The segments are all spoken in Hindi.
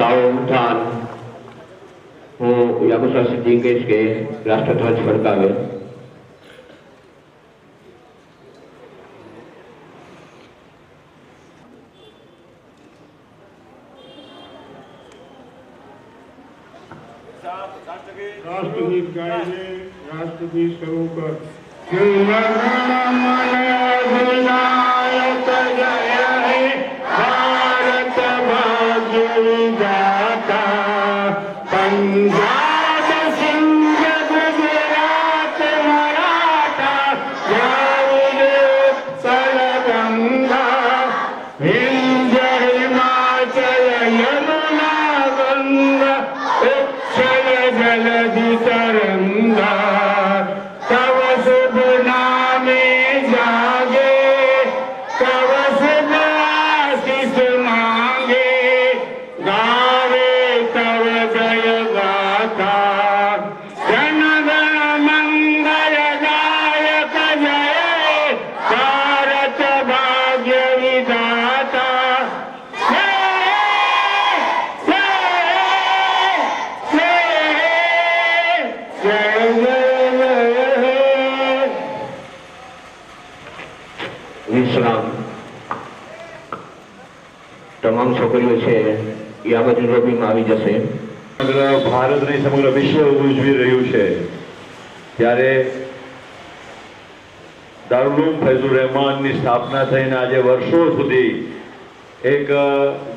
સાવધાન હું યાકુબા સિદ્દીક કહીશ કે રાષ્ટ્રધ્વજ ફરકાવે। राष्ट्रगीत गाइए। राष्ट्रगीत शुरू कर। विनायक जय हे भारत भाग्य विधाता। पंजाब सिंध गुजरात मराठा द्राविड उत्कल गंगा विंध्य हिमाचल यमुना गंगा उच्छल जलधि तरंगा। तव शुभ नामे जागे तव शुभ आशीष मांगे। गावे तव जय गाथा जन गण मंगल दायक जय भारत भाग्य विधाता। વિશ્રામ। તમામ છોકરીઓ છે એ આ બાજુ લોબીમાં આવી જશે। સમગ્ર ભારત નહીં સમગ્ર વિશ્વ ઉજવી રહ્યું છે ત્યારે દારૂલ ઉલૂમ ફૈઝુર રહેમાનની સ્થાપના થઈને આજે વર્ષો સુધી એક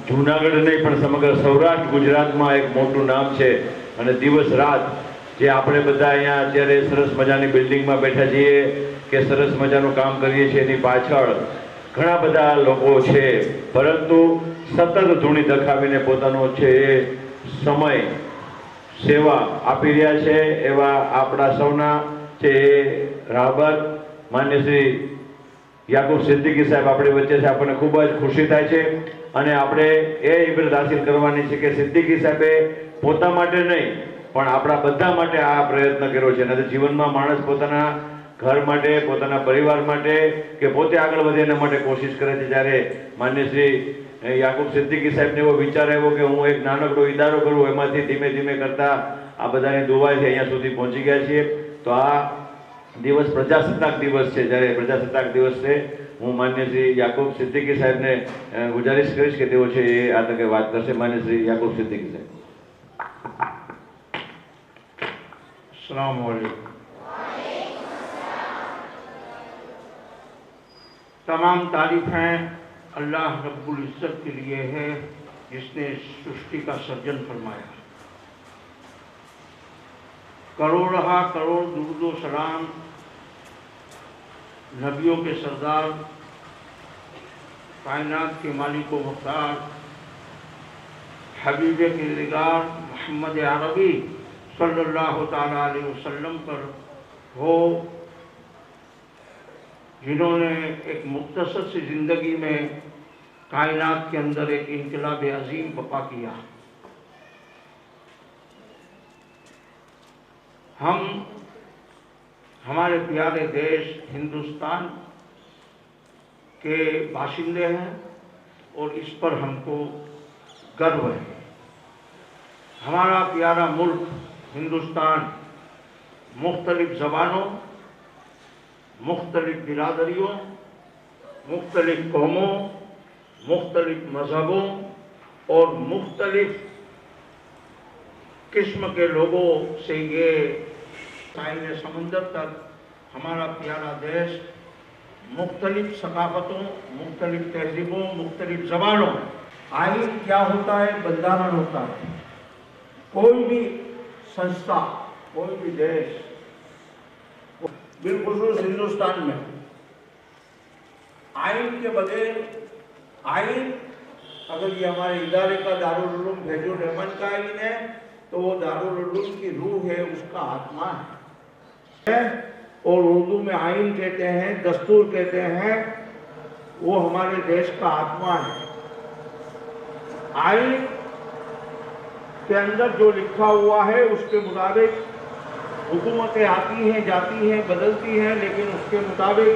જૂનાગઢ નહીં પણ સમગ્ર સૌરાષ્ટ્ર ગુજરાતમાં એક મોટું નામ છે। અને દિવસ રાત જે આપણે બધા અહીંયા અત્યારે સરસ મજાની બિલ્ડિંગમાં બેઠા છીએ કે સરસ મજાનું કામ કરીએ છીએ એની પાછળ ઘણા બધા લોકો છે, પરંતુ સતત ધૂણી દખાવીને પોતાનો છે એ સમય સેવા આપી રહ્યા છે એવા આપણા સૌના છે એ રાહબર માન્ય શ્રી યાકુબ સિદ્દીકી સાહેબ આપણી વચ્ચે છે। આપણને ખૂબ જ ખુશી થાય છે અને આપણે એ ઇબરત હાસિલ કરવાની છે કે સિદ્દીકી સાહેબે પોતા માટે નહીં પણ આપણા બધા માટે આ પ્રયત્ન કર્યો છે। અને જીવનમાં માણસ પોતાના ઘર માટે પોતાના પરિવાર માટે કે પોતે આગળ વધે એના માટે કોશિશ કરે છે। જ્યારે માન્ય શ્રી યાકુબ સિદ્દીકી સાહેબને એવો વિચાર આવ્યો કે હું એક નાનકડો ઇદારો કરું, એમાંથી ધીમે ધીમે કરતા આ બધાની દુઆથી અહીંયા સુધી પહોંચી ગયા છીએ। તો આ દિવસ પ્રજાસત્તાક દિવસ છે। જ્યારે પ્રજાસત્તાક દિવસ છે હું માન્ય શ્રી યાકુબ સિદ્દીકી સાહેબને ગુજારિશ કરીશ કે તેઓ છે એ આ તકે વાત કરશે। માન્ય શ્રી યાકુબ સિદ્દીકી સાહેબ। अस्सलाम वालेकुम। तमाम तारीफें अल्लाह रब्बुल इज़्ज़त के लिए है जिसने सृष्टि का सर्जन फरमाया। करोड़हा करोड़ दुरूद सलाम नबियों के सरदार कायनात के मालिक व मुख्तार हबीब के निगार मोहम्मद अरबी सल्लल्लाहु ताला अलैहि वसल्लम पर हो, जिन्होंने एक मुख्तसर सी ज़िंदगी में कायनात के अंदर एक इनकलाब अजीम बपा किया। हम हमारे प्यारे देश हिंदुस्तान के बाशिंदे हैं और इस पर हमको गर्व है। हमारा प्यारा मुल्क हिंदुस्तान मुख्तलिफ ज़बानों, मुख्तलिफ बिरादरियों, मुख्तलिफ कौमों, मुख्तलिफ मज़हबों और मुख्तलिफ किस्म के लोगों से ये साहिल समंदर तक हमारा प्यारा देश मुख्तलिफ सकाफ़तों, मुख्तलिफ तहजीबों, मुख्तलिफ ज़बानों। आइन क्या होता है? बंधारण होता है। कोई भी संस्था, कोई भी देश, बिलखुसूस हिंदुस्तान में आइन के बगैर, आइन अगर ये हमारे इदारे का दारुल उलूम फैजुर रहमान का आइन है तो वो दारुल उलूम की रूह है, उसका आत्मा है। और उर्दू में आइन कहते हैं, दस्तूर कहते हैं, वो हमारे देश का आत्मा है। आइन के अंदर जो लिखा हुआ है उसके मुताबिक हुकूमतें आती हैं, जाती हैं, बदलती हैं, लेकिन उसके मुताबिक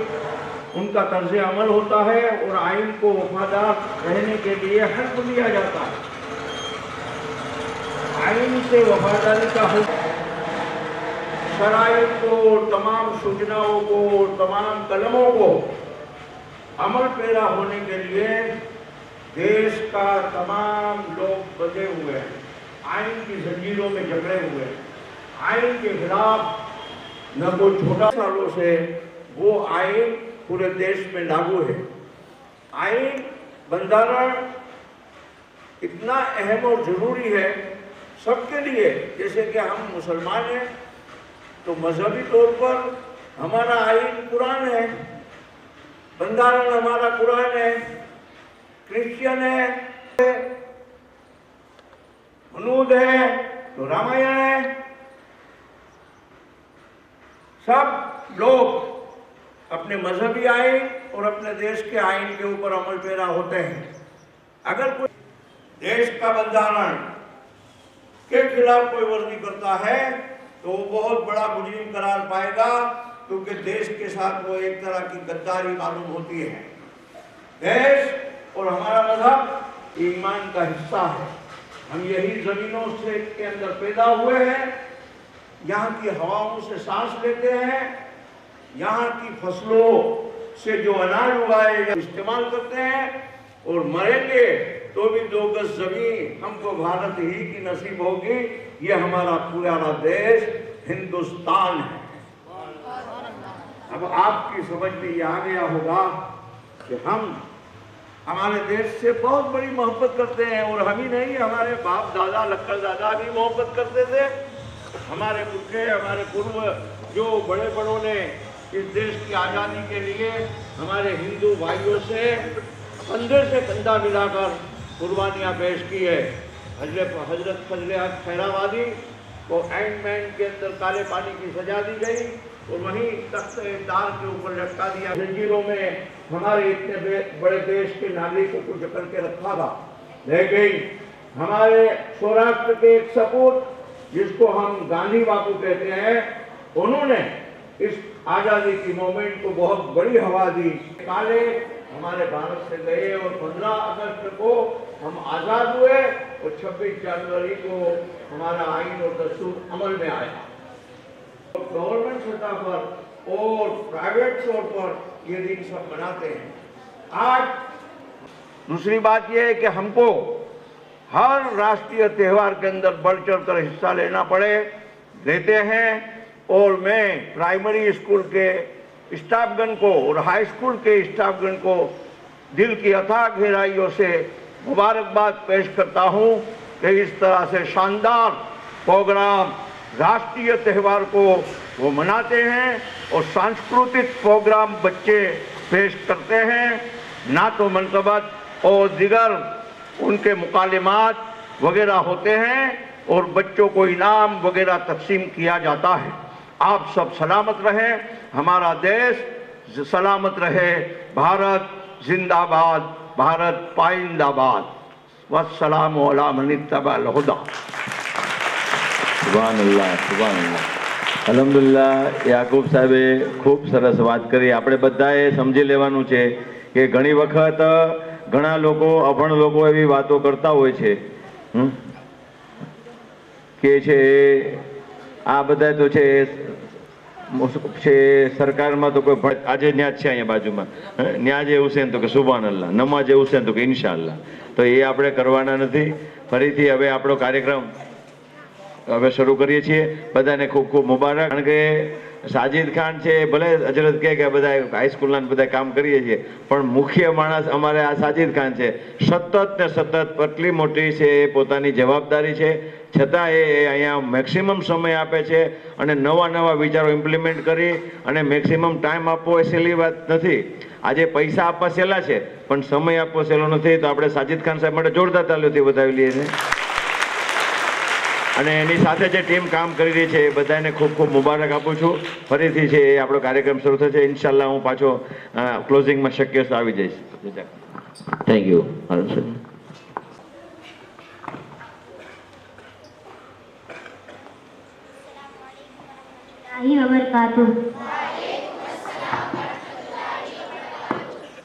उनका तर्ज अमल होता है और आइन को वफादार रहने के लिए हक दिया जाता है। आइन से वफादारी का हक, शराइत को, तमाम सूचनाओं को, तमाम कलमों को अमल पैरा होने के लिए देश का तमाम लोग बंधे हुए हैं, आइन की जंजीरों में जकड़े हुए हैं। आइन के खिलाफ न कोई छोटा सालों से वो आइन पूरे देश में लागू है। आइन बंधारण इतना अहम और जरूरी है सबके लिए। जैसे कि हम मुसलमान हैं तो मजहबी तौर पर हमारा आइन कुरान है, बंधारण हमारा कुरान है। क्रिश्चियन है, हनूद है तो रामायण है। सब लोग अपने मजहबी आइन और अपने देश के आइन के ऊपर अमल पैरा होते हैं। अगर कोई देश का बंधारण के खिलाफ कोई वर्जी करता है तो वो बहुत बड़ा मुजरिम करार पाएगा, क्योंकि देश के साथ वो एक तरह की गद्दारी मालूम होती है। देश और हमारा मजहब ईमान का हिस्सा है। हम यही जमीनों से के अंदर पैदा हुए हैं, यहाँ की हवाओं से सांस लेते हैं, यहाँ की फसलों से जो अनाज उगाए या इस्तेमाल करते हैं, और मरेंगे तो भी 2 गज जमीन हमको भारत ही की नसीब होगी। ये हमारा पुराना देश हिंदुस्तान है। अब आपकी समझ में ये आ गया होगा कि हम हमारे देश से बहुत बड़ी मोहब्बत करते हैं, और हम ही नहीं, हमारे बाप दादा लक्कड़ दादा भी मोहब्बत करते थे। हमारे पुरखे, हमारे पूर्व जो बड़े बड़ों ने इस देश की आज़ादी के लिए हमारे हिंदू भाइयों से कंधे से कंधा मिलाकर कुर्बानियाँ पेश की है। हजरत फजले हक खैराबादी को एंड मैन के अंदर काले पानी की सजा दी गई और वहीं तख्त दार के ऊपर लटका दिया। जंजीरों में हमारे इतने बड़े देश के नागरिकों को जकड़ के रखा था। लेकिन हमारे सौराष्ट्र के एक सपूत, जिसको हम गांधी बापू कहते हैं, उन्होंने इस आज़ादी की मूवमेंट को बहुत बड़ी हवा दी। काले हमारे भारत से गए और 15 अगस्त को हम आज़ाद हुए और 26 जनवरी को हमारा आइन और दस्तूर अमल में आया। गवर्नमेंट सतह पर और प्राइवेट तौर पर ये दिन सब मनाते हैं। आज दूसरी बात यह है कि हमको हर राष्ट्रीय त्यौहार के अंदर बढ़ चढ़ कर हिस्सा लेना लेते हैं, और मैं प्राइमरी स्कूल के स्टाफगण को और हाई स्कूल के स्टाफगण को दिल की अथाह गहराइयों से मुबारकबाद पेश करता हूं कि इस तरह से शानदार प्रोग्राम राष्ट्रीय त्यौहार को वो मनाते हैं और सांस्कृतिक प्रोग्राम बच्चे पेश करते हैं। ना तो मनकबत और दिगर उनके मुकालमात वगैरह होते हैं और बच्चों को इनाम वगैरह तकसीम किया जाता है। आप सब सलामत रहें, हमारा देश सलामत रहे। भारत जिंदाबाद, भारत पाइंदाबाद। वस्सलामु अला मन इत्तबअल हुदा। સુભાન અલ્લાહ, સુભાન અલ્લાહ, અલ્હમ્દુલિલ્લાહ। યાકૂબ સાહેબે ખૂબ સરસ વાત કરી। આપણે બધાએ સમજી લેવાનું છે કે ઘણી વખત ઘણા લોકો, અભણ લોકો એવી વાતો કરતા હોય છે કે છે આ બધા તો છે સરકારમાં તો કોઈ આજે ન્યા છે, અહીંયા બાજુમાં ન્યા જે એવું છે ને તો કે સુભાન અલ્લાહ, નમાજ એવું છે ને તો કે ઇન્શાઅલ્લાહ। તો એ આપણે કરવાના નથી। ફરીથી હવે આપણો કાર્યક્રમ હવે શરૂ કરીએ છીએ। બધાને ખૂબ ખૂબ મુબારક। કારણ કે સાજિદ ખાન છે, ભલે હજરત કહે કે બધા હાઈસ્કૂલના બધા કામ કરીએ છીએ, પણ મુખ્ય માણસ અમારે આ સાજિદ ખાન છે। સતત ને સતત આટલી મોટી છે એ પોતાની જવાબદારી છે, છતાં એ અહીંયા મેક્સિમમ સમય આપે છે અને નવા નવા વિચારો ઇમ્પ્લિમેન્ટ કરી અને મેક્સિમમ ટાઈમ આપવો એ સહેલી વાત નથી। આજે પૈસા આપવા સહેલા છે પણ સમય આપવો સહેલો નથી। તો આપણે સાજિદ ખાન સાહેબ માટે જોરદાર તાલીઓથી વધાવી લઈએ છીએ। અને એની સાથે જે ટીમ કામ કરી રહી છે એ બધાને ખૂબ ખૂબ મુબારક આપું છું। ફરીથી છે એ આપણો કાર્યક્રમ શરૂ થશે। ઇન્શાલ્લાહ હું પાછો ક્લોઝિંગમાં શક્ય તો આવી જઈશ। Thank you.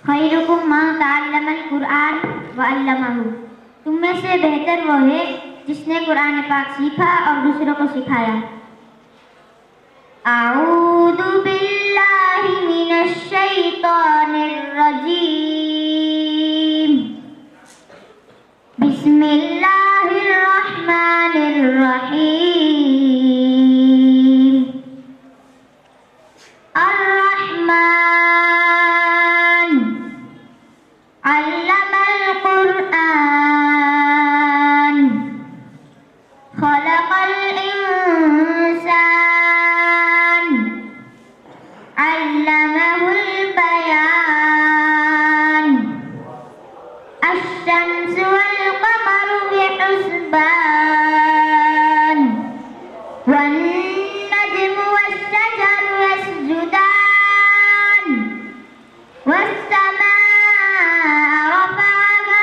खैरुकुम मन तअल्लमल कुरआन व अल्लमहु। तुम में से बेहतर वो है जिसने कुरान पाक सीखा और दूसरों को सिखाया। आऊदु बिल्लाहि मिनश शैतानिर रजीम। बिस्मिल्लाहिर रहमानिर रहीम। अर्रहमान अल्लमल कुरआन खलक़ल इंसान अल्लमहुल बयान। अश-शम्सु वल क़मरु बिहुस्बान वन-नज्मु वश-शजरु यस्जुदान। वस-समाअ रफ़अहा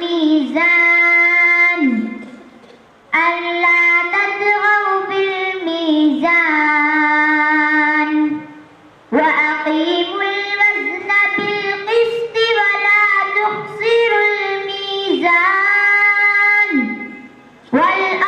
मीज़ान अल्ला तत्गौ फिल मीज़ान वअक़ीमुल वज़्न बिल क़िस्ति वला तुख़्सिरुल मीज़ान। वल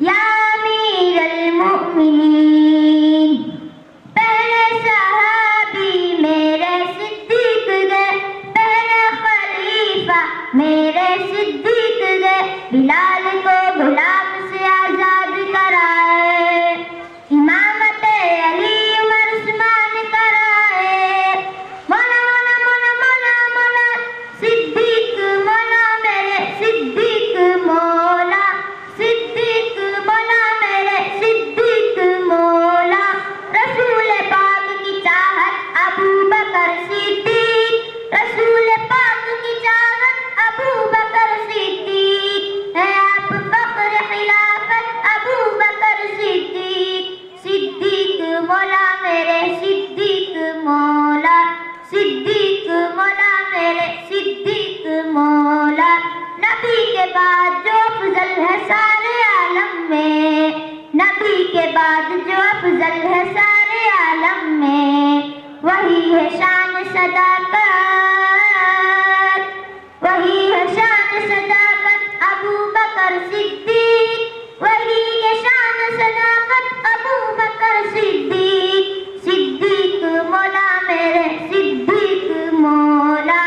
या अमीर अल-मुअमिनीन। पहले सहाबी मेरे सिद्दीक गए, पहले खलीफा मेरे सिद्दीक गए। बिलाल को गुलाम से आजाद कराए, इमामत अली उमर उस्मान कराए। मौला मौला मौला मौला मौला सिद्दीक मौला मेरे सिद्दीक मौला सिद्दीक मौला मेरे सिद्दीक मौला। रसूल पाक की चाहत अबू बकर सिद्दीक, रसूल पाक की चाहत अबू बकर सिद्दीक है। आप फख्र खिलाफत अबू बकर सिद्दीक। सिद्दीक मौला मेरे सिद्दीक मौला सिद्दीक मौला मेरे सिद्दीक मौला। नबी के बाद जो अफजल है सारे आलम में, नबी के बाद जो अफजल है सारे आलम में, वही है शान सदाकत, वही है शान सदाकत अबू बकर सिद्दीक, वही है शान सदाकत अबू बकर सिद्दीक। सिद्दीक मौला मेरे सिद्दीक मौला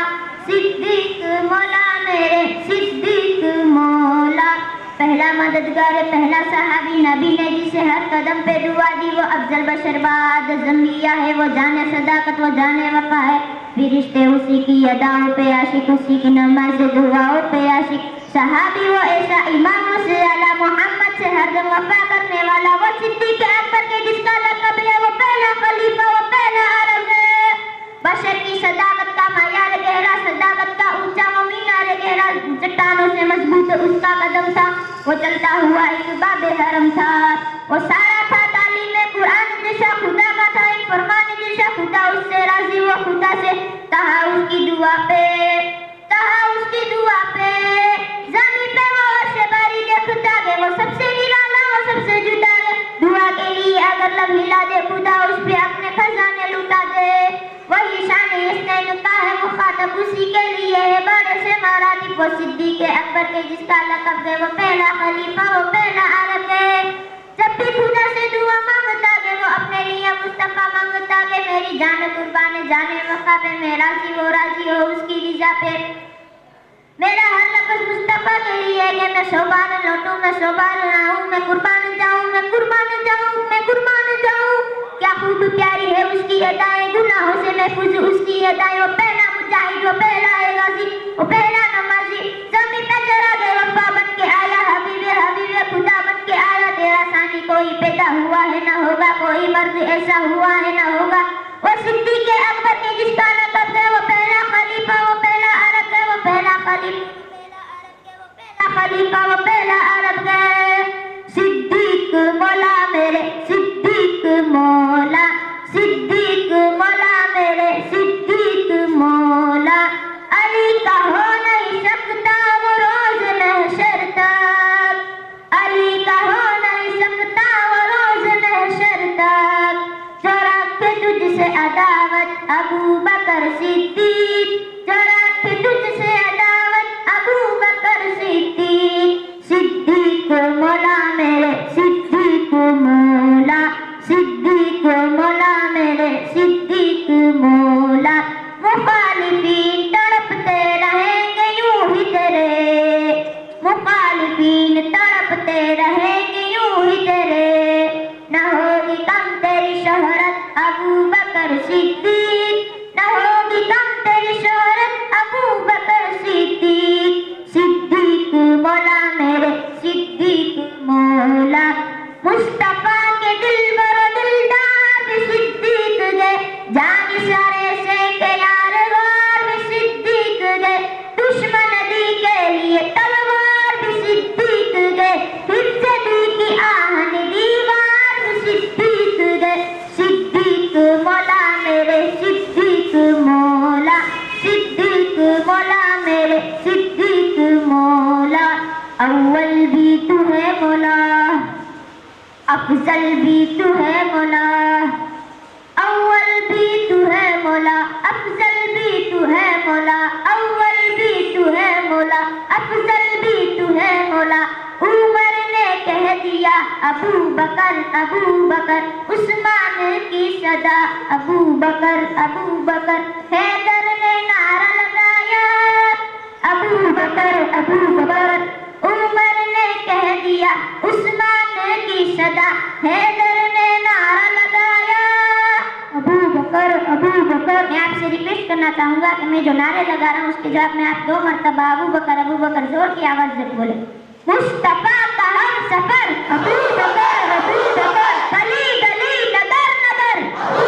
सिद्दीक मौला मेरे सिद्दीक मौला। पहला मददगार पहला सहाबी नबी ने जिसे हर कदम पे दुआ दी वो अफजल बशर बाद ज़ंबिया है। वो जाने सदाकत वो जाने वफा है। फिरिश्ते उसी की अदाओं पे आशिक, उसी की नमाज दुआओं पे आशिक। सहाबी वो ऐसा इमाम से आला मोहम्मद से हरदम वफा करने वाला। वो सिद्दीक अकबर के जिसका लक़ब है, वो पहला खलीफा, वो पहला अरब है। बशर की सदाकत का मायार गहरा, सदाकत का ऊंचा वो मीनार गहरा, चट्टानों से मजबूत उसका कदम था। वो चलता हुआ एक बाबे हरम था। वो सारा था तालीम कुरान जैसा खुदा का था, एक फरमान जैसा खुदा उससे राजी। वो खुदा से कहा उसकी दुआ पे, कहा उसकी दुआ पे। जमीन पे वो अर्श बारी देखता है, वो सबसे निराला वो सबसे जुदा है। पल्लव हिला दे खुदा उस पे अपने खजाने लुटा दे। वही शान इसने का है मुखातब उसी के लिए है बड़े से मराती वो सिद्दीक़ अकबर के जिसका लक़ब है वो पहला खलीफा वो पहला अरब है। जब भी खुदा से दुआ मांगता है वो अपने लिए मुस्तफा मांगता है मेरी जान कुर्बान जाने वफा पे मेरा सी वो राजी हो उसकी रिजा पे। मेरा हर लफ्ज़ मुस्तफा के लिए है मैं शोबान लौटूं मैं शोबान आऊं मैं कुर्बान जाऊं मैं कुर्बान जाऊं मैं कुर्बान जाऊं। क्या खूब प्यारी है उसकी अदाएं गुनाहों से महफूज उसकी अदाएं। वो पहला मुजाहिद वो पहला है गाजी वो पहला नमाजी ज़मीन पे चढ़ा के वफा बन के आया हबीबे हबीबे खुदा बन के आया। तेरा सानी कोई पैदा हुआ है ना होगा कोई मर्द ऐसा हुआ है ना होगा। वो सिद्दीक़ अकबर के जिसका लक़ब है वो पहला खलीफा वो पहला अरब है वो पहला खलीफा वो पहला अरब है। सिद्दीक़ मौला मेरे सिद्दीक़ मौला सिद्दीक़ मौला मेरे सिद्दीक़ मौला। अली का हो नहीं सकता वो रोज महशर तक अली का हो नहीं सकता वो रोज महशर तक। चोरा के तुझसे अदावत अबू बकर सिद्दीक़ चोरा के तुझसे अदावत अबू बकर सिद्दीक़। सिद्दीक़ मौला मेरे सिद्दीक़ मौला सिद्दीक़ मौला मेरे सिद्दीक़ मौला। मुखालिफीन तड़पते रहेंगे यूं ही तेरे मुखालिफीन तड़पते रहेंगे यूं ही तेरे। न होगी कम तेरी शोहरत अबू बकर सिद्दीक़ न होगी कम तेरी शोहरत अबू बकर सिद्दीक़। सिद्दीक़ मौला मेरे सिद्दीक़ मौला। मुस्तफा के दिल बरो दिलदार भी सिद्दीक़ गए जान इशारे से के यार वार भी सिद्दीक़ गए। दुश्मन दी के लिए तलवार भी सिद्दीक़ गए हिफ्ज़ दी की आहन दीवार भी सिद्दीक़ गए। सिद्दीक़ मौला मेरे सिद्दीक़ मौला सिद्दीक़ मौला मेरे सिद्दीक़ मौला। अव्वल भी तू है मौला अफजल भी तू है मौला अव्वल भी तू है मौला अफजल भी तू है मौला अव्वल भी तू है मौला अफजल भी तू है मौला। उमर ने कह दिया अबू बकर उस्मान की सदा अबू बकर हैदर ने नारा लगाया अबू बकर। उमर ने कह दिया उस्मान की सदा हैदर ने नारा लगाया अबू बकर। मैं आपसे रिक्वेस्ट करना चाहूंगा कि मैं जो नारे लगा रहा हूँ उसके जवाब में आप 2 मरतबा अबू बकर जोर की आवाज से बोले। मुस्तफा का हम सफर अबू बकर गली गली नगर नगर अबू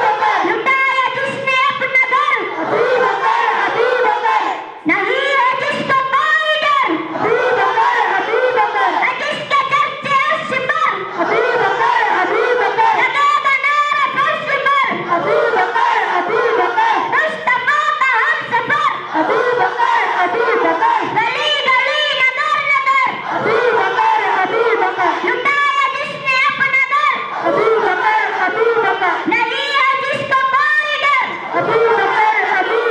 बकर लुटाया जिसने अपना घर अबू बकर नहीं है जिसको कोई डर अबू बकर जिसके चर्चे अर्श पर अबू बकर लगेगा नारा फर्श पर अबू बकर मुस्तफा का हम सफर अबू बकर गली गली नगर नगर अबू बकर लुटाया जिसने अपना घर अबू बकर नहीं है जिसको कोई डर अबू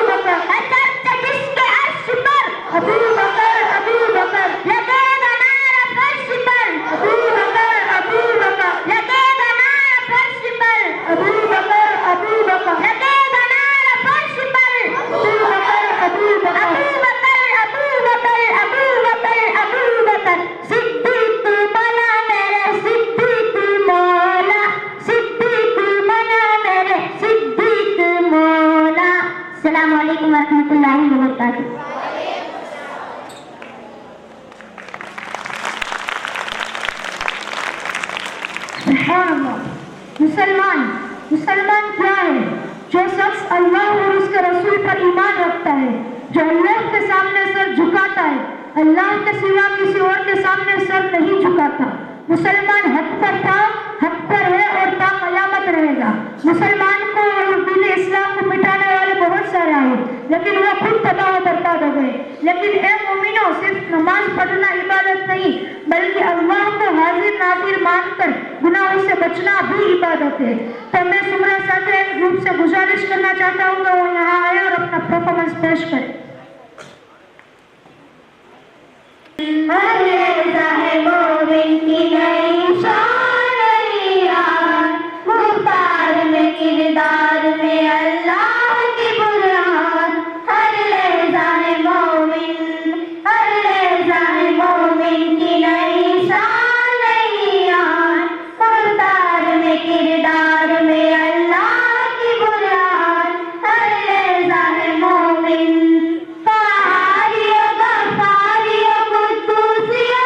बकर चर्चा जिसके अर्श पर अबू बकर लगेगा नारा फर्श पर अबू बकर लगेगा नारा फर्श पर अबू बकर लगेगा नारा फर्श पर अबू बकर। सिद्दीक़ मौला मेरे सिद्दीक़ मौला सिद्दीक़ मौला मेरे सिद्दीक़ मौला। अस्सलामु अलैकुम वरहमतुल्लाहि वबरकातुहू। मुसलमान क्या है? जो शख्स अल्लाह और उसके रसूल पर ईमान रखता है, जो अल्लाह के सामने सर झुकाता है, अल्लाह के सिवा किसी और के सामने सर नहीं झुकाता। मुसलमान हक पर था, हक पर है और ता कयामत रहेगा। मुसलमान को और दीन इस्लाम को मिटाने वाले बहुत सारे आए, लेकिन वो खुद तबाह और बर्बाद हो गए। लेकिन ए मोमिनो, सिर्फ नमाज पढ़ना इबादत नहीं, बल्कि अल्लाह को हाजिर नाजिर मानकर गुनाहों से बचना भी इबादत है। तो मैं सुमरा साथी ग्रुप से गुजारिश करना चाहता हूँ कि वो यहाँ आए और अपना परफॉर्मेंस पेश करें। मुख्तार में किरदार में अल्लाह की बुरहान, हर लहज़ा है मोमिन, हर लहज़ा है मोमिन की नई शान नई आन। मुख्तार में किरदार में अल्लाह की बुरहान, हर लहज़ा है मोमिन। क़ाहारियो गफ़ारियो कुद्दूसियो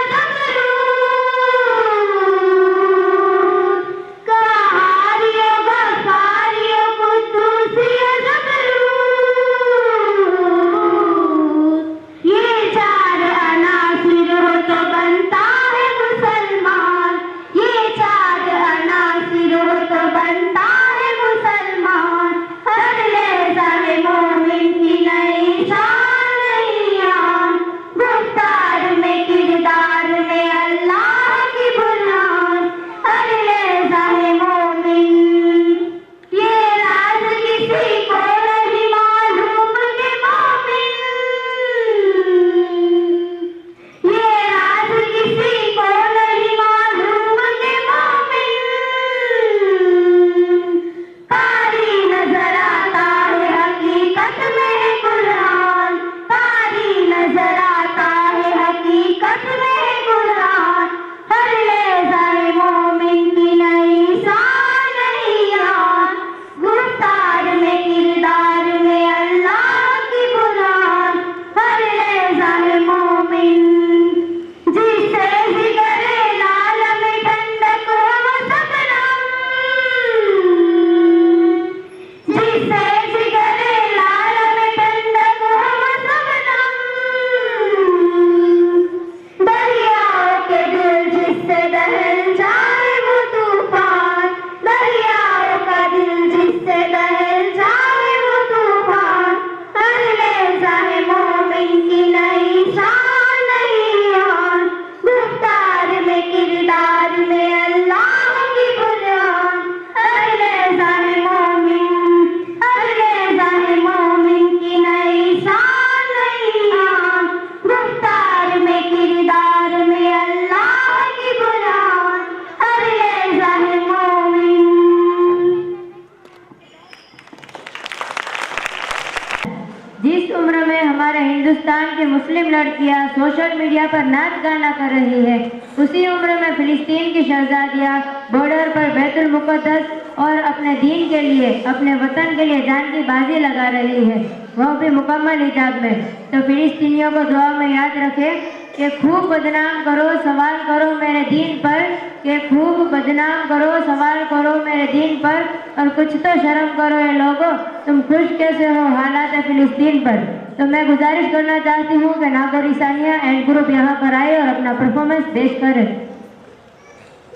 जिस उम्र में हमारे हिंदुस्तान की मुस्लिम लड़कियां सोशल मीडिया पर नाच गाना कर रही है, उसी उम्र में फिलिस्तीन की शहजादियां बॉर्डर पर बैतुल मुक़द्दस और अपने दीन के लिए, अपने वतन के लिए जान की बाजी लगा रही है, वह भी मुकम्मल हिजाब में। तो फिलिस्तीनियों को दुआ में याद रखें कि खूब बदनाम करो सवाल करो मेरे दीन पर, कि खूब बदनाम करो सवाल करो मेरे दीन पर, और कुछ तो शर्म करो ये लोगों, तुम खुश कैसे हो हालात फिलिस्तीन पर। तो मैं गुजारिश करना चाहती हूँ कि नागोरी सानिया एंड ग्रुप यहाँ पर आए और अपना परफॉर्मेंस पेश करें।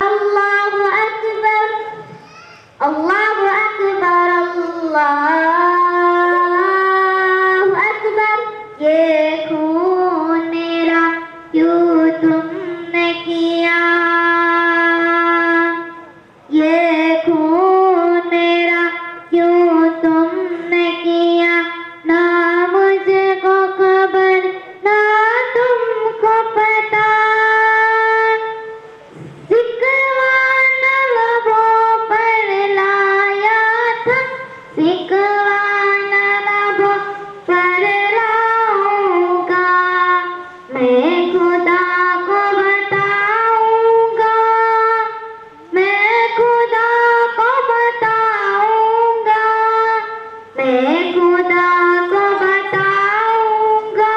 अल्लाहु अकबर, अल्लाहु अकबर, अल्लाहु अकबर। ये खून मेरा क्यों तुमने किया, ये खून मेरा क्यों तुमने किया, ना मुझको खबर ना तुमको पता। सिकवा न लबों पर लाया था, सिकवा न लबों पर लाऊंगा, मैं खुदा को बताऊंगा, मैं खुदा को बताऊंगा, मैं खुदा को बताऊंगा,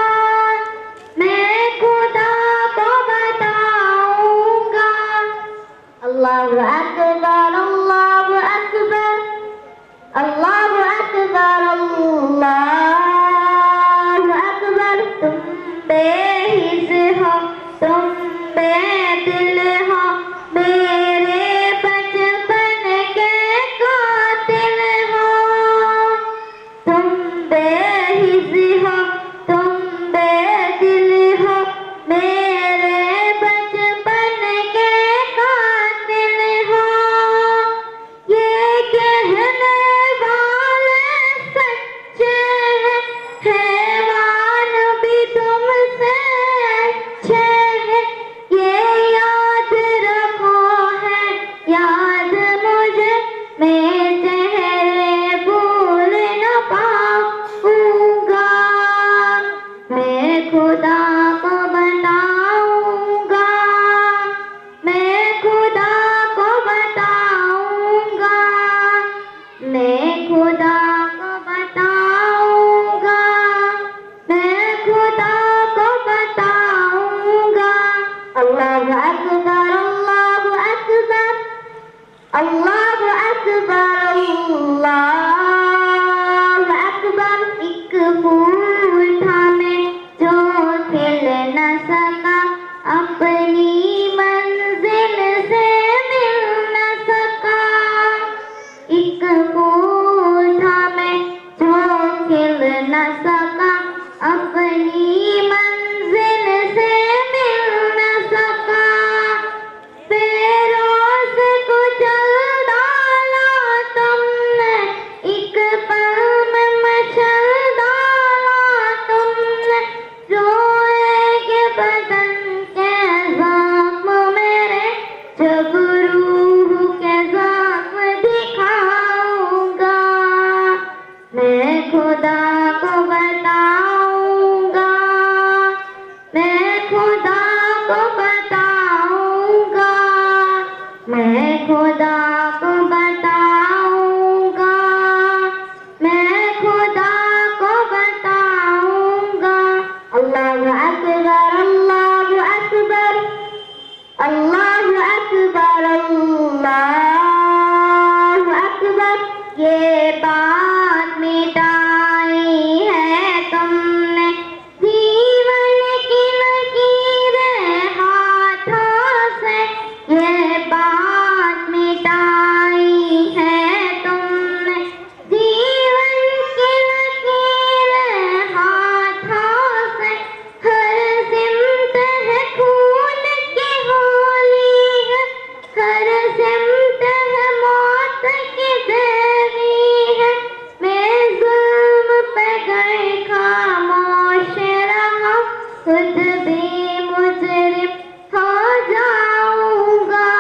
मैं खुदा को बताऊंगा। अल्लाहु अकबर, अल्लाहु अकबर, अल्लाहु अकबर, अल्लाहु अकबर। तुम बेहिस हो, तुम बेदिल हो, मेरे बचपन के कातिल हो। तुम बेहिस हो, तुम बेदिल हो, मेरे बचपन के कातिल हो। अल्लाहु अकबर अल्लाहु अकबर। एक फूल था मैं जो खिल न सका, अपनी मंजिल से मिल न सका। एक फूल था मैं जो खिल न सका, अपनी मंजिल से मिल न सका। पैरों से कुचल डाला तुमने, एक पल में मचल डाला तुमने। रोए के बदन के ज़ख्म मेरे, जब रूह के ज़ख्म दिखाऊंगा, मैं खुदा को बताऊंगा, मैं खुदा को बताऊंगा, मैं खुदा को बताऊंगा, मैं खुदा को बताऊंगा। अल्लाहु अकबर अल्लाहु अकबर अल्लाहु अकबर अल्लाहु अकबर। ये बात मिटाई है तुमने, जीवन की लकीरें हाथों से। ये बात मिटाई है तुमने, जीवन की लकीरें हाथों से। हर सिमत है खून की होली है, हर सिमत है मौत की देवी है। मैं जुल्म पे गई खामोश रहा, खुद भी मुजरिम हो जाऊंगा,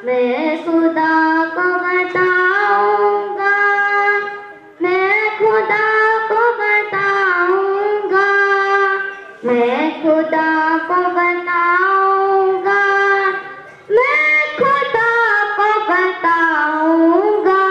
मैं खुदा को बताऊंगा, मैं खुदा को बताऊंगा, मैं खुदा को बताऊंगा, मैं खुदा को बताऊंगा।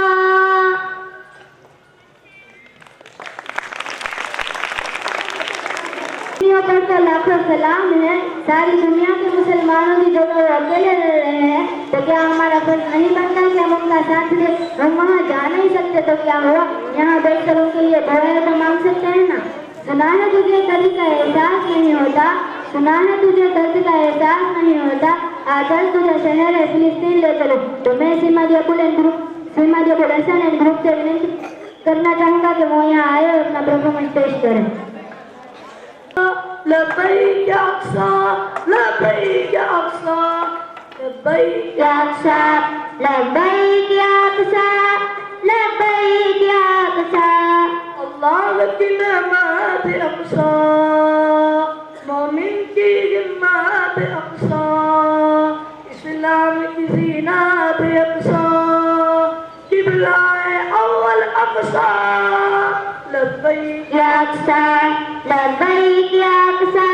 पर तो लाखों सलाम है। सारी दुनिया के मुसलमानों की जगह वो अकेले रह रहे हैं, तो क्या हमारा फर्ज नहीं बनता कि हम उनका साथ दें? हम वहाँ जा नहीं सकते तो क्या हुआ, यहाँ बैठकर उनके लिए दुआएं तो मांग सकते हैं ना। सुना है तुझे दर्द का एहसास नहीं होता, सुना है तुझे दर्द का एहसास नहीं होता। आजकल तुझे शहर है फिलिस्तीन ले चलो। तो मैं सीमा जयपुर एंड ग्रुप से विनती करना चाहूँगा कि वो यहाँ आए और अपना परफॉर्मेंस पेश करें। लब्बैक या अक़सा, लब्बैक या अक़सा, लब्बैक या अक़सा, लब्बैक या अक़सा, लब्बैक या अक़सा। अल्लाह की नेमत अक़सा, मोमिन की हिम्मत अक़सा, इस्लाम की ज़ीनत अक़सा, किबलाए अव्वल अक़सा। लब्बैक या अक़सा, लब्बैक या अक़सा,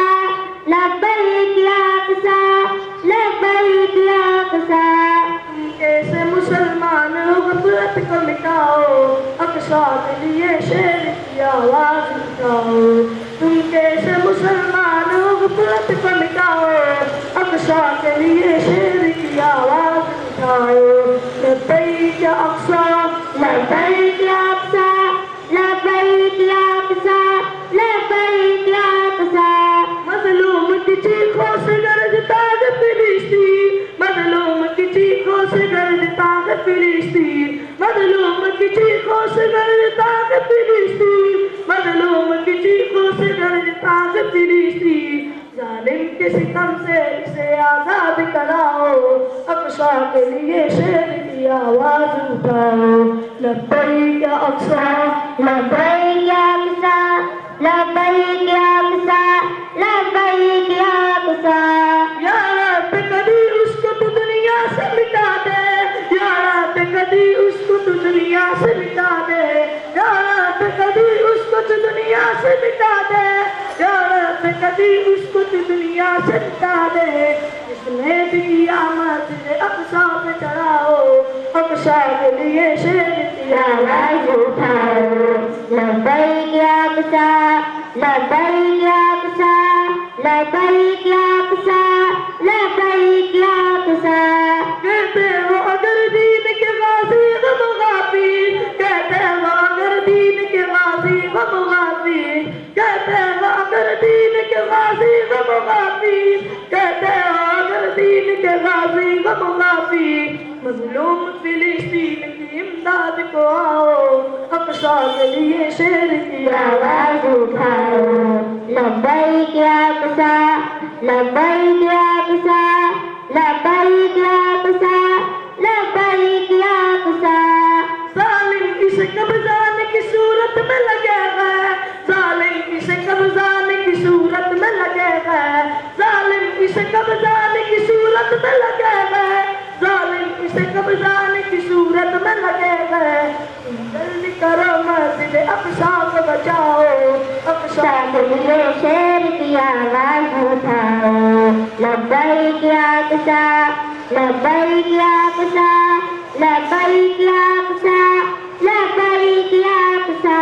लब्बैक या अक़सा, लब्बैक या अक़सा। ऐसे मुसलमान ग़फ़लत को मिटाओ, अक़सा के लिए शेर की आवाज़ उठाओ। तुम कैसे मुसलमान ग़फ़लत को मिटाओ, अक़सा के लिए शेर की आवाज़ उठाओ। लब्बैक या अक़सा, लब्बैक या अक़सा, लब्बैक या अक़सा, लब्बैक या अक़सा। मज़लूम की चीखों से गरजता है फिलिस्तीन, मज़लूम की चीखों से गरजता है फिलिस्तीन, मज़लूम की चीखों से गरजता है फिलिस्तीन, मज़लूम की चीखों से गरजता है फिलिस्तीन। जालिम के सितम से इसे आज़ाद कराओ, अक़सा के लिए शेर की आवाज़ उठाओ। लब्बैक या अक़सा, लब्बैक या अक़सा, लब्बैक या अक़सा, लब्बैक या अक़सा। या रब कभी उसको तो दुनिया से मिटा दे, या रब कभी उसको तो दुनिया से मिटा दे, या रब कभी उसको तो दुनिया से मिटा दे, या रब कभी उसको तो दुनिया से मिटा दे। इसने भी क़यामत से अक़सा पे चढ़ाओ, अक़सा के लिए शेर की आवाज़ उठाओ। लब्बैक या अक़सा, लब्बैक या अक़सा, लब्बैक या अक़सा, लब्बैक या अक़सा। कहते हो अगर अमीर, कहते हो अगर दीन के गाजी गम गाफी, मजलूम फिलिस्तीन की इमदाद को आओ, अक्सा के लिए शेर की आवाज उठाओ। लब्बैक या अक्सा, लब्बैक या अक्सा, लब्बैक या अक्सा, लब्बैक या अक्सा। जालिम इसे कब्जाने की सूरत में लगेगा, जालिम इसे कब्जाने की सूरत में लगेगा, जालिम इसे कब्जाने की सूरत में लगेगा, जालिम इसे कब्जाने की सूरत में लगेगा। जल्दी करो मस्जिद अक्सा को बचाओ, अक्सा के लिए शेर की आवाज उठाओ। लब्बैक या अक्सा, लब्बैक या अक्सा, लब्बैक या अक्सा, लब्बैक या अक्सा।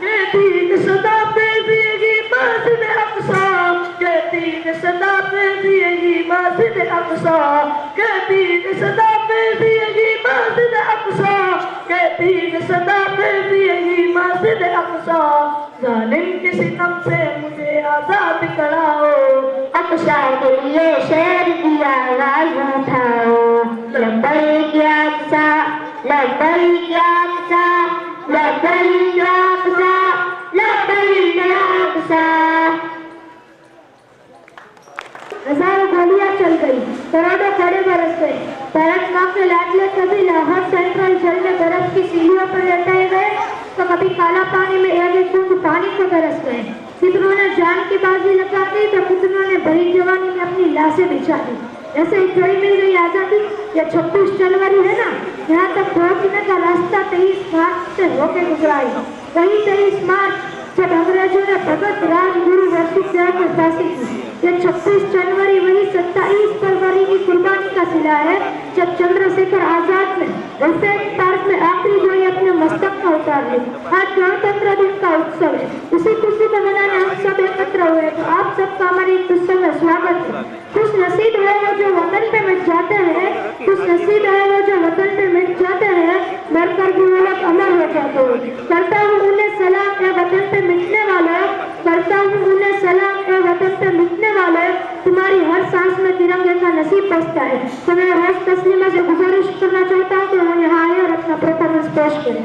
कहती सदा पे दिएगी मस्जिद अक्सा, कहती सदा पे दिएगी मस्जिद अक्सा, कहती सदा पे दिएगी मस्जिद अक्सा, कहती सदा पे दिएगी मस्जिद अक्सा। जालिम के सितम से मुझे आजाद कराओ, अक्सा के लिए शेर की आवाज उठाओ। लब्बैक या अक्सा, लब्बैक या अक्सा, लब्बैक या अक्सा, लब्बैक या अक्सा। हजारों गोलियां चल गई, करोड़ों कड़े बरस गए। भारत माँ के लाडले कभी लाहौर सेंट्रल जेल में बर्फ की सीढ़ियों पर लटाए गए, तो कभी काला पानी में एक एक बूंद पानी को बरस गए। कितनों ने जान की बाजी लगा दी, तो कितनों ने भरी जवानी में अपनी लाशें बिछा दी। ऐसे ही थोड़ी मिल गई आजादी। यह 26 जनवरी है ना, यहाँ तक पहुँचने का रास्ता 23 मार्च से होके गुजरा है। वही 23 मार्च जब अंग्रेजों ने भगत राजगुरु वर्षिकदेव को फांसी की। यह 26 जनवरी वही 27 फरवरी की कुर्बानी का सिला है, जब चंद्रशेखर आजाद ने रिसेंट पार्क में आखिरी गोली अपने मस्तक में उतार ली। आज गणतंत्र दिन का उत्सव है, उसी खुशी को मनाने हम सब एकत्र हुए, तो आप सबका हमारे इस उत्सव में स्वागत है। खुश नसीब है वो जो वतन पे मिट जाते हैं, खुश नसीब है वो जो वतन पे मिट जाते हैं, मरकर भी वो लोग अमर हो जाते हैं। करता हूँ उन्हें सलाम ए वतन पे मिटने वाले, करता हूँ उन्हें सलाम ए वतन पे मिटने वाले, तुम्हारी हर सांस में तिरंगे का नसीब बसता है। तो मैं रोज तस्लीमा से गुजारिश करना चाहता हूँ कि वो यहाँ आए और अपना परफॉर्मेंस पेश करें।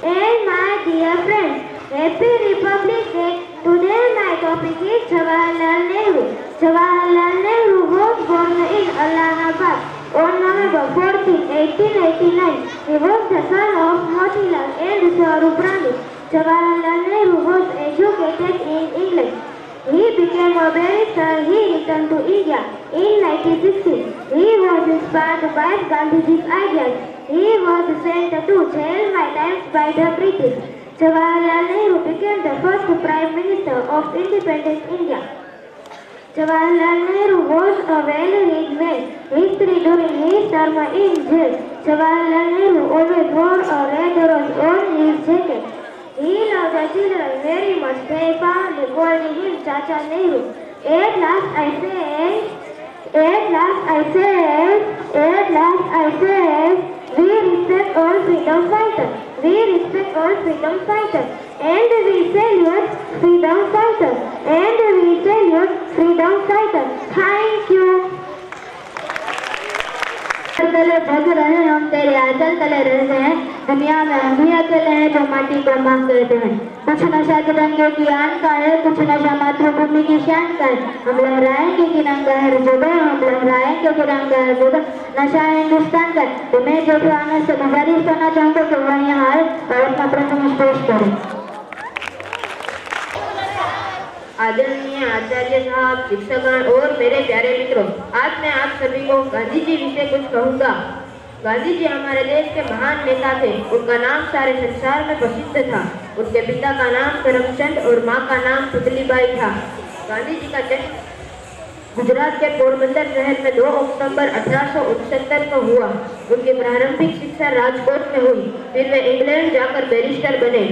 And my dear friends, Happy Republic Day. Today my topic is Jawaharlal Nehru. Jawaharlal Nehru was born in Allahabad on November 14, 1889. He was the son of Motilal and Swarup Rani. Jawaharlal Nehru was educated in England. He became a barrister. He returned to India in 1916. He was inspired by Gandhiji's ideas. He was sent to jail by times by the British. Jawaharlal Nehru became the first Prime Minister of independent India. Jawaharlal Nehru was a well-read man. History during his term in jail. Jawaharlal Nehru always wore a red rose on his jacket. He loved the children very much. They fondly called him Chacha Nehru. At last I say, at last I say, at last I say, we respect all freedom fighters. We respect all freedom fighters. And we salute freedom fighters. And we salute freedom fighters. Thank you. तले भग रहे हम तेरे आंचल तले रहते हैं, दुनिया में हम भी अकेले हैं जो माटी को मांग करते हैं। कुछ नशा तिरंगे की आन का है, कुछ नशा मातृभूमि की शान का है। हम लहराएंगे तिरंगा है जुबे, हम लहराएंगे तिरंगा है जुबे। नशा है हिंदुस्तान का। तो मैं जो आने से गुजारिश करना चाहूँगा कि वह यहाँ आए और अपना परफॉर्मेंस पेश करें। आदरणीय आचार्य साहब, शिक्षकगण और मेरे प्यारे मित्रों, आज मैं आप सभी को गांधी जी विषय कुछ कहूँगा। गांधी जी हमारे देश के महान नेता थे। उनका नाम सारे संसार में प्रसिद्ध था। उनके पिता का नाम करमचंद और माँ का नाम पुतलीबाई था। गांधी जी का जन्म गुजरात के पोरबंदर शहर में 2 अक्टूबर 1869 को हुआ। उनकी प्रारंभिक शिक्षा राजकोट में हुई, फिर वे इंग्लैंड जाकर बैरिस्टर बने।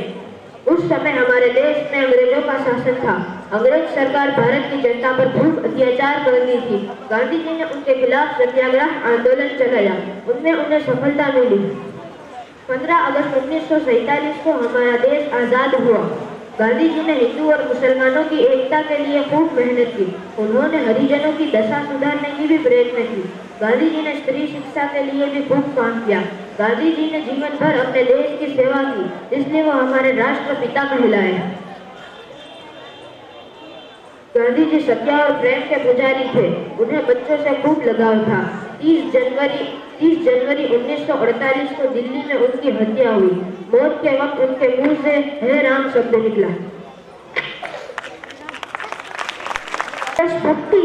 उस समय हमारे देश में अंग्रेजों का शासन था। अंग्रेज सरकार भारत की जनता पर खूब अत्याचार कर रही थी। गांधी जी ने उनके खिलाफ सत्याग्रह आंदोलन चलाया, उनमें उन्हें सफलता मिली। 15 अगस्त 1947 को हमारा देश आजाद हुआ। गांधी जी ने हिंदू और मुसलमानों की एकता के लिए खूब मेहनत की। उन्होंने हरिजनों की दशा सुधारने की भी प्रयत्न की। गांधी जी ने स्त्री शिक्षा के लिए भी खूब काम किया। गांधी जी ने जीवन भर अपने देश की सेवा की, इसलिए वो हमारे राष्ट्रपिता कहलाए। गांधी जी सत्य और प्रेम के पुजारी थे। उन्हें बच्चों से खूब लगाव था। 30 जनवरी 1948 को दिल्ली में उनकी हत्या हुई। मौत के वक्त उनके मुंह से हे राम शब्द निकला। देशभक्ति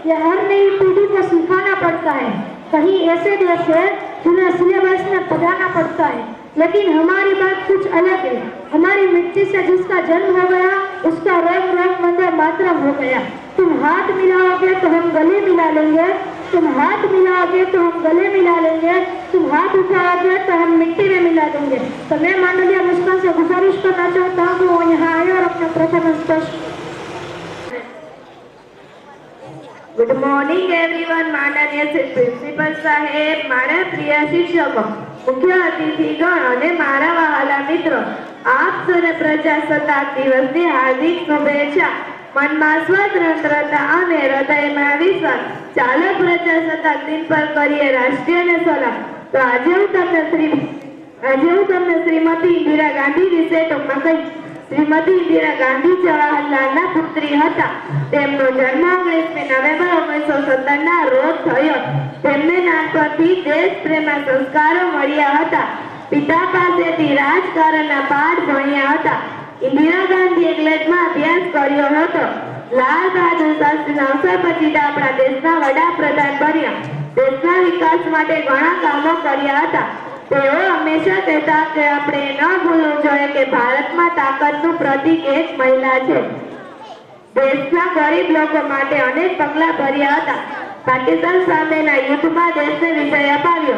यह हर नई पीढ़ी को सिखाना पड़ता है। कहीं ऐसे देश है जिन्हें सिलेबस में पढ़ाना पड़ता है, लेकिन हमारी बात कुछ अलग है। हमारी मिट्टी से जिसका जन्म हो गया उसका रंग रंग वंदे मातरम हो गया। तुम हाथ मिलाओगे तो हम गले मिला लेंगे, तुम हाथ मिलाओगे तो हम गले मिला लेंगे, तुम हाथ उठाओगे तो हम मिट्टी में मिला देंगे। तो मैं माननीय मुस्कान से गुजारिश करना चाहता हूँ कि वो यहाँ आए और अपना प्रथम स्पर्श। Good morning everyone. माननीय प्रिंसिपल साहेब, मारा प्रिय शिक्षको, मुख्य अतिथिगण અને મારા વહાલા મિત્રો, આપ સૌને પ્રજાસત્તાક દિવસની હાર્દિક શુભેચ્છા। મનમાં સ્વતંત્રતા અને હૃદયમાં વિશ્વાસ, ચાલો પ્રજાસત્તાક દિન પર કરીએ રાષ્ટ્રીય સલામ। તો આજે હું તમને શ્રીમતી ઇન્દિરા ગાંધી વિશે ટૂંકમાં કહીશ। श्रीमती इंदिरा गांधी जवाहरलालना पुत्री हता। તેમનો જન્મ 19 નવેમ્બર 1917 ના રોજ થયો। તેમને નાનપણથી દેશપ્રેમના સંસ્કારો મળ્યા હતા। પિતા પાસેથી રાજકારણના પાઠ ભણ્યા હતા। इंदिरा ગાંધી ઇંગ્લેન્ડમાં અભ્યાસ કર્યો હતો। લાલ બહાદુર શાસ્ત્રીના અવસર પછી આપણા દેશના વડાપ્રધાન બન્યા। દેશના વિકાસ માટે ઘણા કામો કર્યા હતા। તેઓ હંમેશા કહેતા કે આપણે ન ભૂલવું જોઈએ કે ભારતમાં તાકાતનું પ્રતીક એક મહિલા છે। દેશના ગરીબ લોકો માટે અનેક પગલાં ભર્યા હતા। પાકિસ્તાન સામેના યુદ્ધમાં દેશને વિજય અપાવ્યો।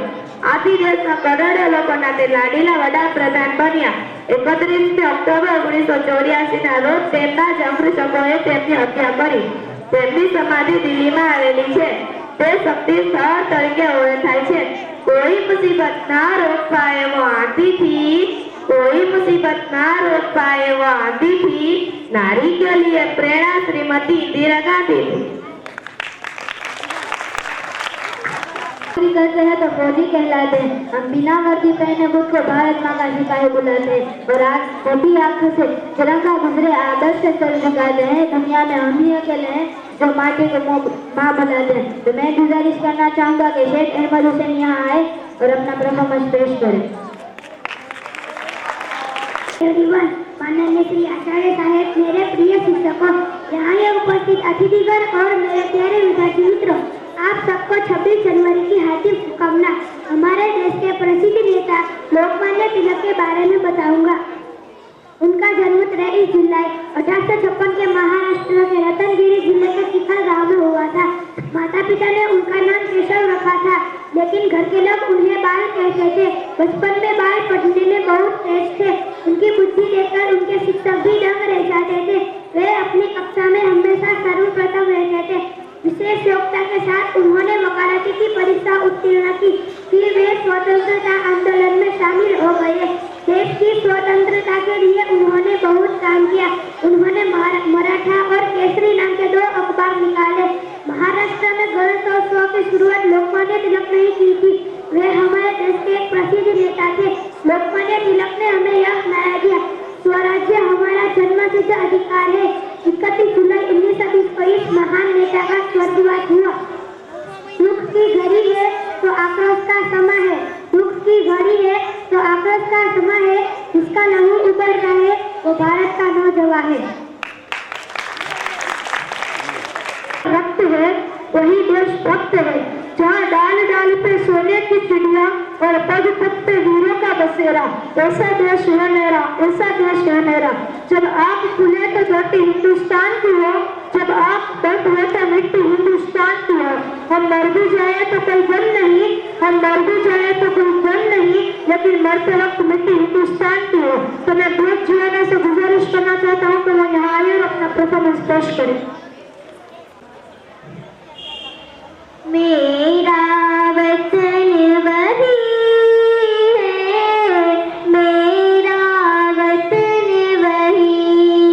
આથી દેશના કરોડો લોકોના તે લાડીલા વડાપ્રધાન બન્યા। 31 ઓક્ટોબર 1984 ના રોજ તેમના જ અંગરક્ષકોએ તેમની હત્યા કરી। તેમની સમાધિ દિલ્હીમાં આવેલી છે। તે શક્તિ સ્થળ તરીકે ઓળખાય છે। कोई मुसीबत ना रोक पाए वो आती थी, कोई मुसीबत ना रोक पाए वो आती थी, नारी के लिए प्रेरणा श्रीमती इंदिरा गांधी थी। करते हैं तो फौजी कहलाते हैं। हम बिना वर्दी पहने खुद को भारत माँ का सिपाही बुलाते हैं और आज सभी आंखों से तिरंगा गुजरे आदर्श से चल दिखाते हैं। दुनिया में हम ही अकेले हैं जो माटी को माँ बुलाते हैं। तो मैं गुजारिश करना चाहूँगा कि शेख अहमद हुसैन यहाँ आए और अपना परफॉर्मेंस पेश करें। माननीय श्री आचार्य साहेब, मेरे प्रिय शिक्षकों, यहाँ उपस्थित अतिथिगण और मेरे प्यारे विद्यार्थी मित्रों, आप सबको 26 जनवरी की हार्दिक शुभकामना। हमारे देश के प्रसिद्ध नेता लोकमान्य तिलक के बारे में बताऊंगा। उनका जन्म 23 जुलाई 1856 के महाराष्ट्र के रत्नगिरी जिले के शिखर गांव में हुआ था। माता पिता ने उनका नाम केशव रखा था, लेकिन घर के लोग उन्हें बाल कहते थे। बचपन में बाल पढ़ने में बहुत तेज थे। उनकी बुद्धि देखकर उनके शिक्षक भी दंग रह जाते थे। वे अपनी कक्षा में हमेशा सर्वप्रथम रहते थे। विशेष योग्यता के साथ उन्होंने वकालती की परीक्षा उत्तीर्ण की। फिर वे स्वतंत्रता आंदोलन में शामिल हो गए। देश की स्वतंत्रता के लिए उन्होंने बहुत काम किया। उन्होंने मराठा और केसरी नाम के 2 अखबार निकाले। महाराष्ट्र में गणतंत्रोत्सव की शुरुआत लोकमान्य तिलक ने ही की थी। वे हमारे देश के एक प्रसिद्ध नेता थे। लोकमान्य तिलक ने हमें यह न्याय दिया। स्वराज्य हमारा जन्मसिद्ध अधिकार है। 31 जुलाई 1920 को इस महान नेता का स्वर्गवास हुआ। दुख की घड़ी है तो आक्रोश का समय है, दुख की घड़ी है तो आक्रोश का समय है। जिसका लहू उबल रहा है वो भारत का नौजवान है। रक्त है वही देशभक्त है। जहाँ डाल डाल पे सोने की चिड़िया और पग पग पे वीरों का बसेरा, ऐसा देश है मेरा, ऐसा देश है मेरा। जब आँख खुले तो धरती हिंदुस्तान की हो, जब आँख बंद हो तो मिट्टी हिंदुस्तान की हो। हम मर भी जाए तो कोई गम नहीं, हम मर भी जाए तो कोई गम नहीं, लेकिन मरते वक्त मिट्टी हिंदुस्तान की हो। तो मैं बहुत जीने से गुजारिश करना चाहता हूँ कि वो यहाँ आए और अपना परफॉर्मेंस पेश करें। मेरा वतन वही है, मेरा वतन वही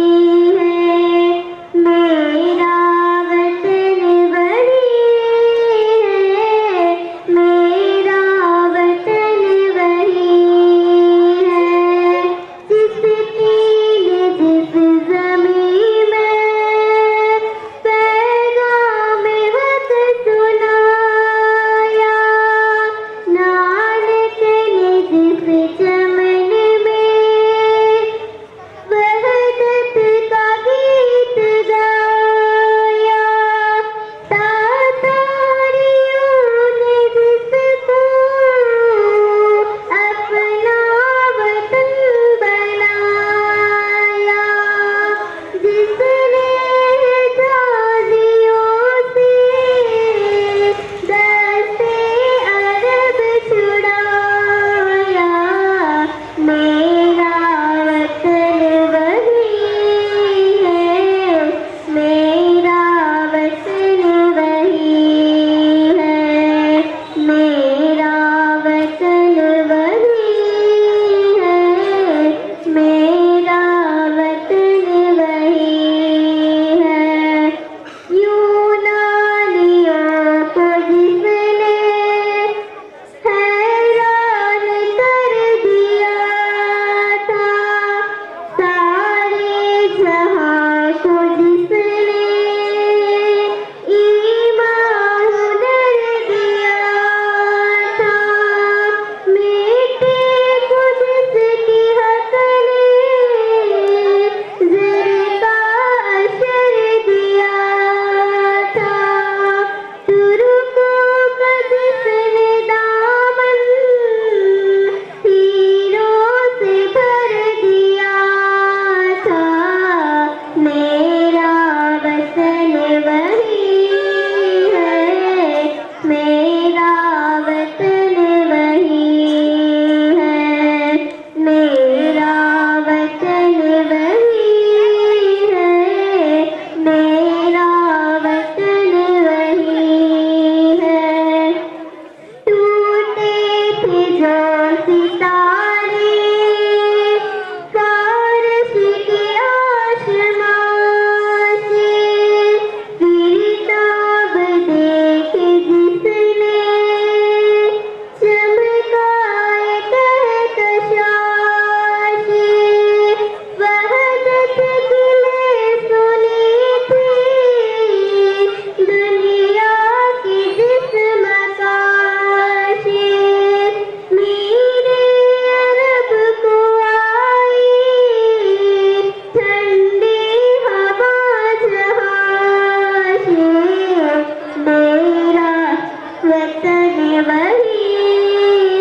वही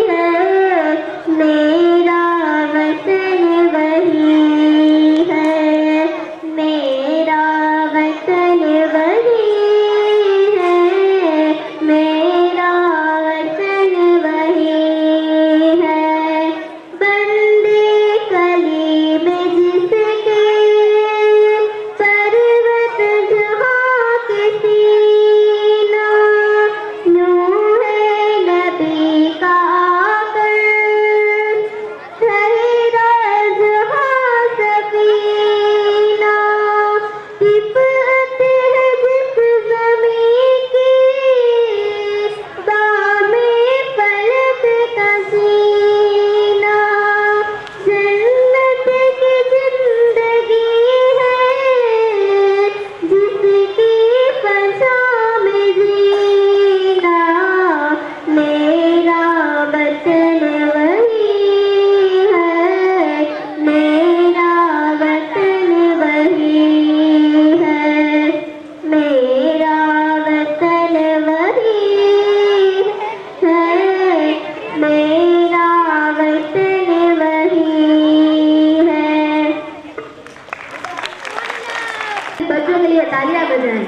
है, मेरा वतन वही है, मेरा वतन वही है, मेरा वतन वही है। बंदे कली में जिसके पर्वत जहाँ के सीना, यूं है नबी का आकर ठहरा जहाँ सफीना। तिब्बत है जिस ज़मीं की, दामे फलक का सीना। जन्नत की जिंदगी है, जिसकी फज़ा में जीना। मेरा वतन वही है, मेरा वतन वही है, मेरा वतन वही है, मेरा वतन वही है। बच्चों के लिए तालियां बजाएं।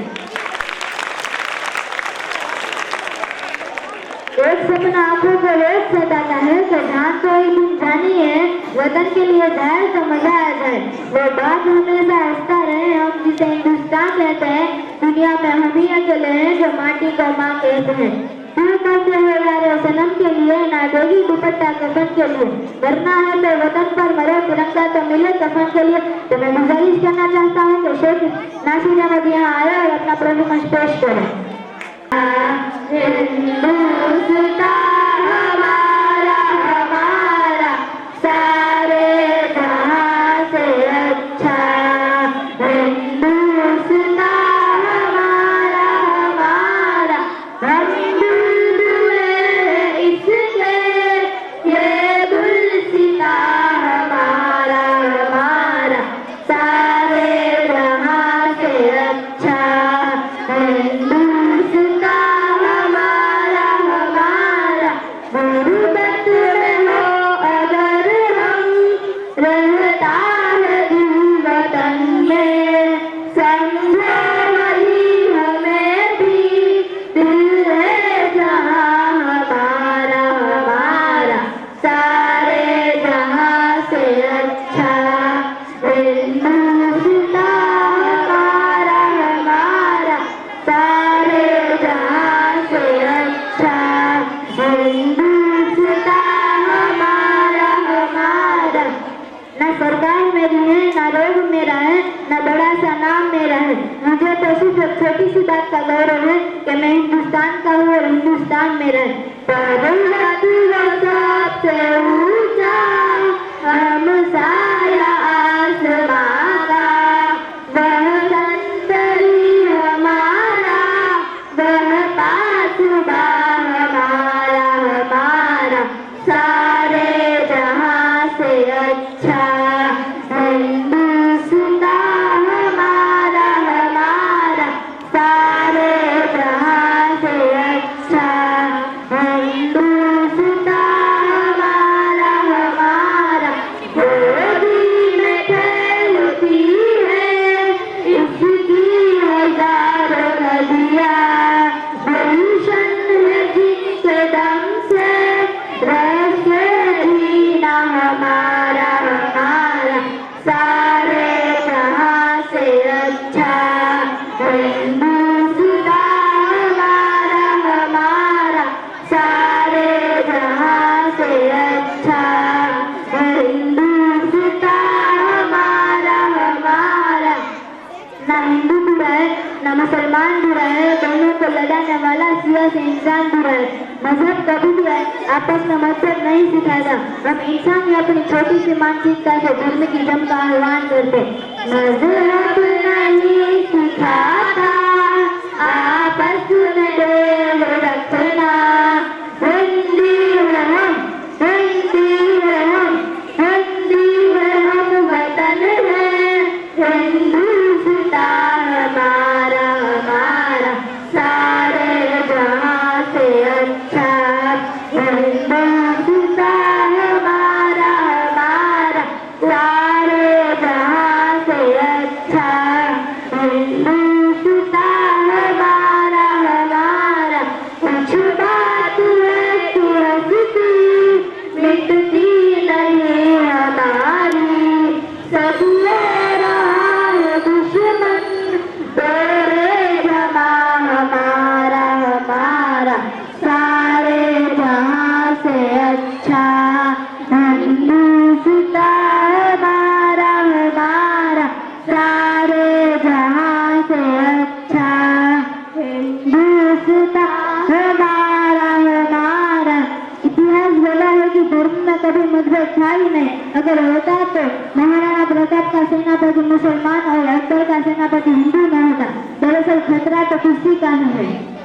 एक सपना आंखों को रोज सताता है, तो जान तो एक दिन जानी है, वतन के लिए जाए तो मजा आ जाए। वो बात हमेशा हंसता रहे, हम जिसे हिंदुस्तान कहते हैं, दुनिया में हम ही अकेले हैं जो माटी को माँ कहते हैं। तू करते हुए यारे सनम के लिए, ना देगी दुपट्टा कफन के लिए। मरना है तो वतन पर मरो, तिरंगा तो मिले कफन के लिए। तो मैं गुजारिश करना चाहता हूँ कि शेख नासिर अहमद यहाँ आए और अपना परफॉर्मेंस पेश करें। हिंदुस्तान हमारा हमारा, सारे जहां से अच्छा। हिंदुस्तान हमारा हमारा, हम बुलबुले इसके, ये गुलसिता हमारा हमारा, सारे जहां से अच्छा। हिंदुस्तान हमारा हमारा, गुर्बत में हो अगर हम, रहता है दिल वतन में, समझो वही हमें भी, दिल है जहां हमारा हमारा, सारे जहां से अच्छा। हिंदुस्तान हमारा हमारा, सारे जहां से अच्छा। हिंदुस्तान हमारा हमारा, न सरकार मेरी है, न रोग मेरा है, न बड़ा सा नाम मेरा है। मुझे तो सिर्फ एक छोटी सी बात का गौरव है कि मैं हिंदुस्तान का हूँ और हिंदुस्तान मेरा है। सबसे ऊंचा हम साया आसमां का, वह संतरी हमारा, वह पासुबा हमारा हमारा, सारे जहां से अच्छा। हिंदुस्तान हमारा हमारा, सारे जहां से अच्छा। हिंदुस्तान हमारा हमारा, गोदी में फैलती है इसकी हजारों नदियाँ। गुलशन है जिनके दम से रहते जीना हमारा हमारा, सारे जहां से अच्छा। हिंदुस्तान हमारा हमारा, सारे जहां से अच्छा। हिंदुस्तान हमारा हमारा, ना हिंदू बुरा है, ना मुसलमान बुरा है, दोनों को लड़ाने वाला सिया से इंसान बुरा है। मजहब कभी भी आपस में मतभेद नहीं सिखाता। हम इंसान ही अपनी छोटी सी मानसिकता से धर्म की जंग का आह्वान करते। मजहब नहीं सिखाता आपस में देव रखना, हिंदी है हम, हिंदी है हम, हिंदी है हम, वतन है हिंदुस्तान हमारा हमारा, सारे जहां से अच्छा। ही नहीं, अगर होता तो महाराणा प्रताप का सेनापति मुसलमान और अकबर का सेनापति हिंदू न होता। दरअसल खतरा तो कुश्ती का ही है।